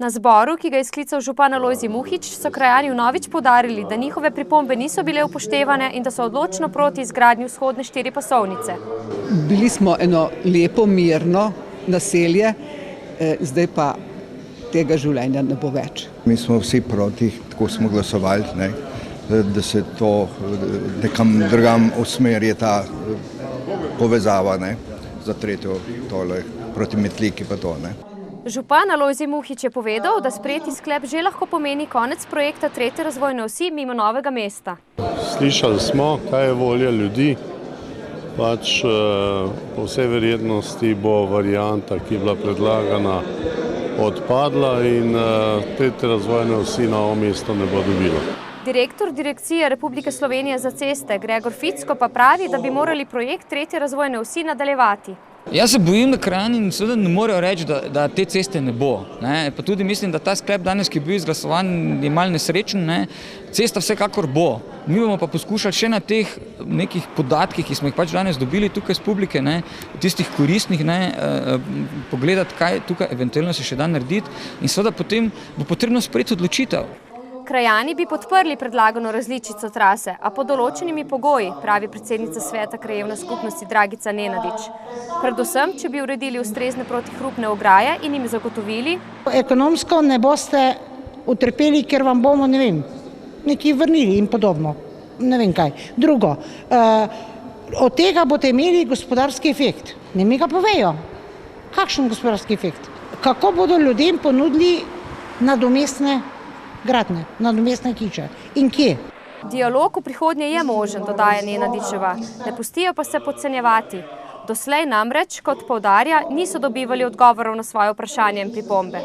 Na zboru, ki ga je sklical župan Alojzij Muhič, so krajani vnovič poudarili, da njihove pripombe niso bile upoštevane in da so odločno proti izgradnji vzhodne štiripasovnice. Bili smo eno lepo, mirno naselje, zdaj pa tega življenja ne bo več. Mi smo vsi proti, tako smo glasovali, da se to nekam drugam usmeri ta povezava za tretjo tole proti Metliki pa to. Župan Alojzij Muhič je povedal, da sprejeti sklep že lahko pomeni konec projekta tretje razvojne osi mimo Novega mesta. Slišali smo, kaj je volja ljudi. Po vsej verjetnosti bo varianta, ki je bila predlagana, odpadla in tretje razvojne osi Novo mesto ne bo dobilo. Direktor Direkcije Republike Slovenije za ceste Gregor Ficko pa pravi, da bi morali projekt tretje razvojne osi nadaljevati. Jaz se bojim, da krajani seveda ne morejo reči, da te ceste ne bo. Pa tudi mislim, da ta sklep danes, ki je bil izglasovan, je malo nesrečen. Cesta vsekakor bo. Mi bomo pa poskušali še na teh nekih podatkih, ki smo jih pač danes dobili tukaj z publike, tistih koristnih, pogledati, kaj tukaj eventualno se še da narediti in seveda potem bo potrebno sprejeti odločitev. Krajani bi podprli predlagano različico trase, a pod določenimi pogoji, pravi predsednica sveta krajevne skupnosti Dragica Nenadič. Predvsem, če bi uredili ustrezne protihrupne ograje in jim zagotovili: ekonomsko ne boste utrpeli, ker vam bomo, nekaj vrnili in podobno. Ne vem kaj. Drugo, od tega boste imeli gospodarski efekt. Ne mi ga povejo. Kakšen gospodarski efekt? Kako bodo ljudem ponudili nadomestne gradnje, nadomestne hiše in kje? Dialog v prihodnje je možen, dodaja Nenadičeva. Ne pustijo pa se podcenjevati. Doslej namreč, kot poudarja, niso dobivali odgovorov na svoje vprašanje in pripombe.